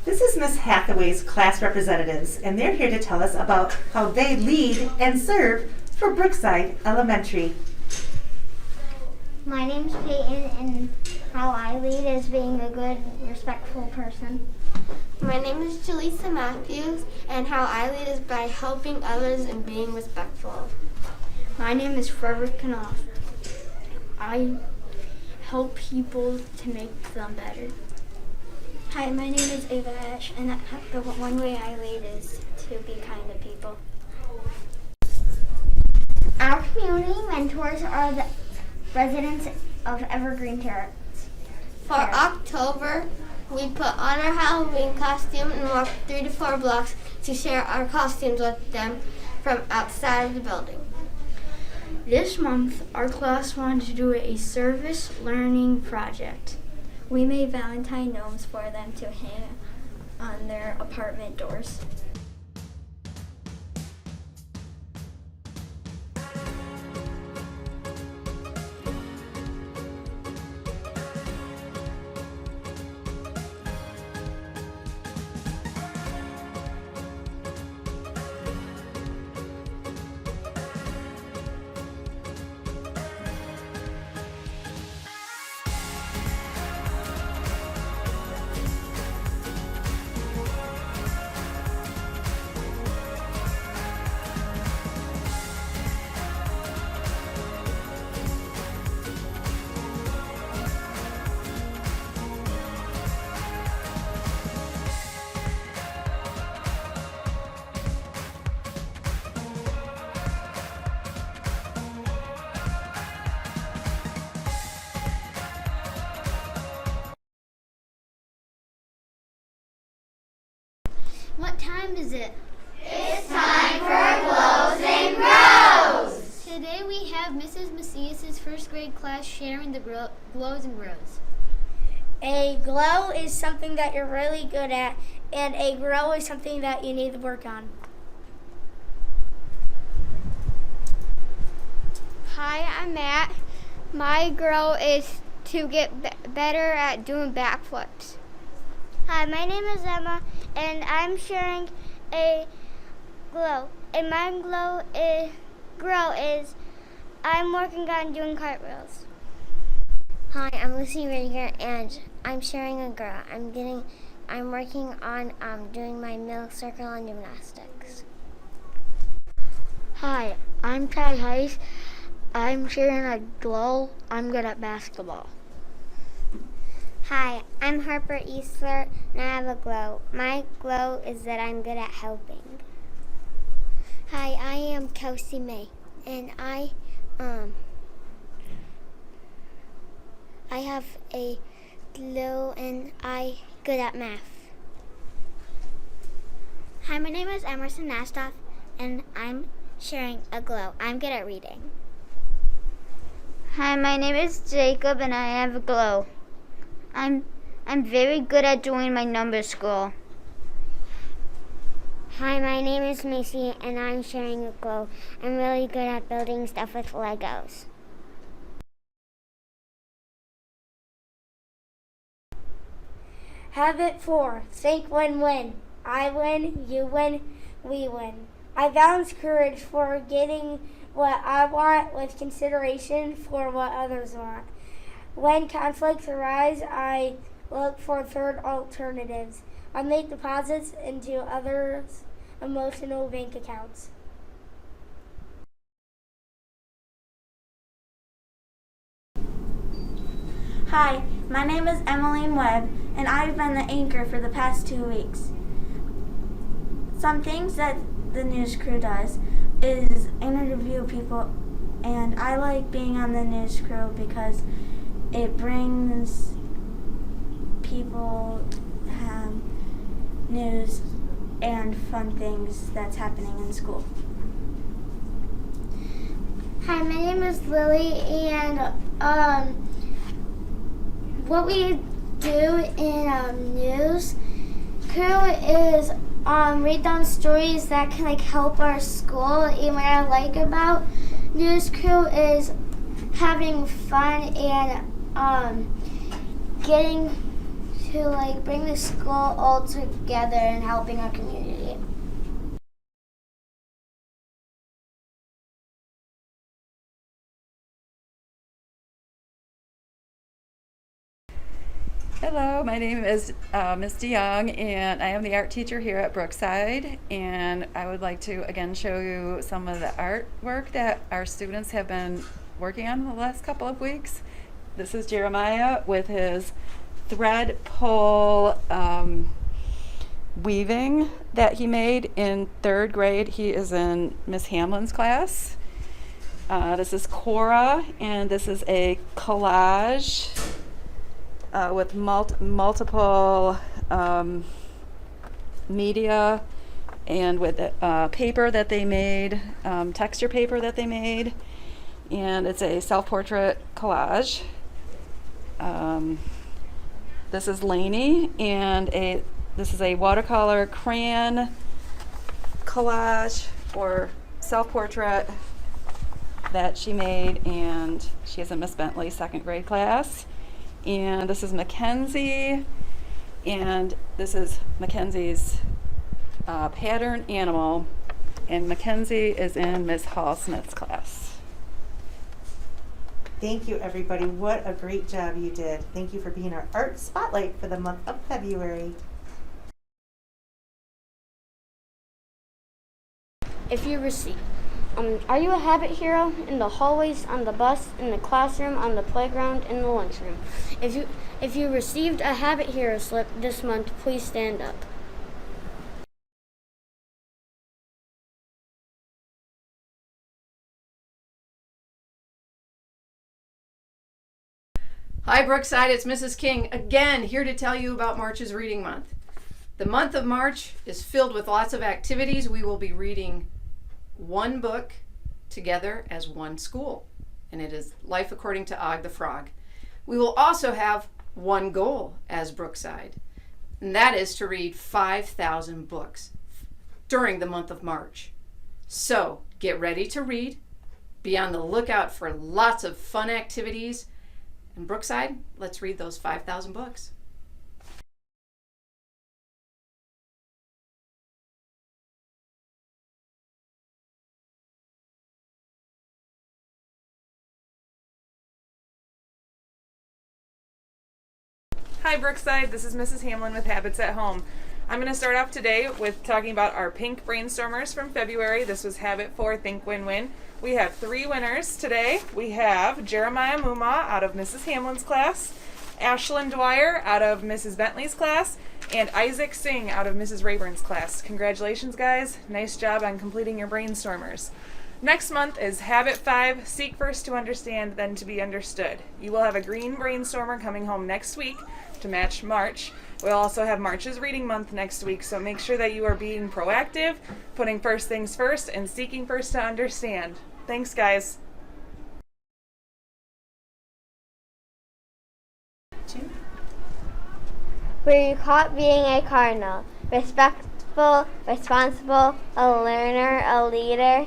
This is Miss Hathaway's class representatives, and they're here to tell us about how they lead and serve for Brookside Elementary. My name's Peyton, and how I lead is being a good, respectful person. My name is Jaleesa Matthews, and how I lead is by helping others and being respectful. My name is Frederick Knopf. I help people to make them better. Hi, my name is Ava Ash, and the one way I lead is to be kind to people. Our community mentors are the residents of Evergreen Terrace. For October, we put on our Halloween costume and walk 3 to 4 blocks to share our costumes with them from outside of the building. This month, our class wanted to do a service learning project. We made Valentine gnomes for them to hang on their apartment doors. What time is it? It's time for Glows and Grows! Today we have Mrs. Macias' first grade class sharing the glows and grows. A glow is something that you're really good at, and a grow is something that you need to work on. Hi, I'm Matt. My grow is to get better at doing backflips. Hi, my name is Emma, and I'm sharing a glow. And my grow is I'm working on doing cartwheels. Hi, I'm Lucy Rager, and I'm sharing a grow. I'm working on doing my middle circle and gymnastics. Hi, I'm Ty Heiss. I'm sharing a glow. I'm good at basketball. Hi, I'm Harper Eastler, and I have a glow. My glow is that I'm good at helping. Hi, I am Kelsey May, and I have a glow, and I'm good at math. Hi, my name is Emerson Nastoff, and I'm sharing a glow. I'm good at reading. Hi, my name is Jacob and I have a glow. I'm very good at doing my number scroll. Hi, my name is Macy, and I'm sharing a glow. I'm really good at building stuff with Legos. Habit 4, think win-win. I win, you win, we win. I balance courage for getting what I want with consideration for what others want. When conflicts arise, I look for third alternatives. I make deposits into others' emotional bank accounts. Hi, my name is Emmeline Webb, and I've been the anchor for the past 2 weeks. Some things that the news crew does is interview people, and I like being on the news crew because it brings people news and fun things that's happening in school. Hi, my name is Lily, and what we do in news crew is read down stories that can help our school. And what I like about news crew is having fun and getting to like bring the school all together and helping our community. Hello, my name is Ms. DeYoung, and I am the art teacher here at Brookside. And I would like to again show you some of the artwork that our students have been working on the last couple of weeks. This is Jeremiah with his thread pole weaving that he made in 3rd grade. He is in Miss Hamlin's class. This is Cora, and this is a collage with multiple media and with paper that they made, texture paper that they made, and it's a self-portrait collage. This is Lainey, and this is a watercolor crayon collage or self-portrait that she made, and she is in Miss Bentley's 2nd grade class. And this is Mackenzie, and this is Mackenzie's pattern animal, and Mackenzie is in Miss Hall Smith's class. Thank you, everybody. What a great job you did. Thank you for being our art spotlight for the month of February. If you receive, are you a habit hero? In the hallways, on the bus, in the classroom, on the playground, in the lunchroom. If you received a habit hero slip this month, please stand up. Hi Brookside, it's Mrs. King again, here to tell you about March's Reading Month. The month of March is filled with lots of activities. We will be reading one book together as one school, and it is Life According to Og the Frog. We will also have one goal as Brookside, and that is to read 5,000 books during the month of March. So get ready to read, be on the lookout for lots of fun activities, and Brookside, let's read those 5,000 books. Hi Brookside, this is Mrs. Hamlin with Habits at Home. I'm going to start off today with talking about our pink brainstormers from February. This was Habit 4, Think Win-Win. We have 3 winners today. We have Jeremiah Muma out of Mrs. Hamlin's class, Ashlyn Dwyer out of Mrs. Bentley's class, and Isaac Singh out of Mrs. Rayburn's class. Congratulations guys, nice job on completing your brainstormers. Next month is Habit 5, Seek First to Understand, Then to Be Understood. You will have a green brainstormer coming home next week to match March. We'll also have March's Reading Month next week, so make sure that you are being proactive, putting first things first, and seeking first to understand. Thanks, guys. Were you caught being a cardinal? Respectful, responsible, a learner, a leader?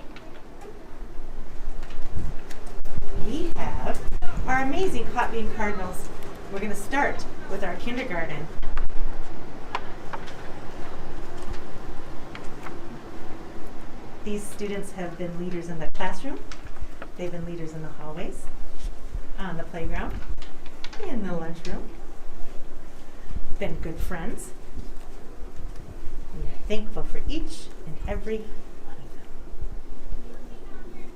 We have our amazing Caught Being Cardinals. We're going to start with our kindergarten. These students have been leaders in the classroom. They've been leaders in the hallways, on the playground, in the lunchroom. Been good friends. We are thankful for each and every one of them.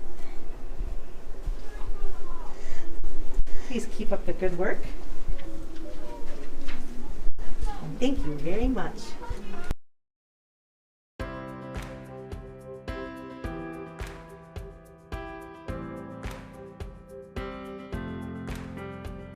Please keep up the good work. And thank you very much.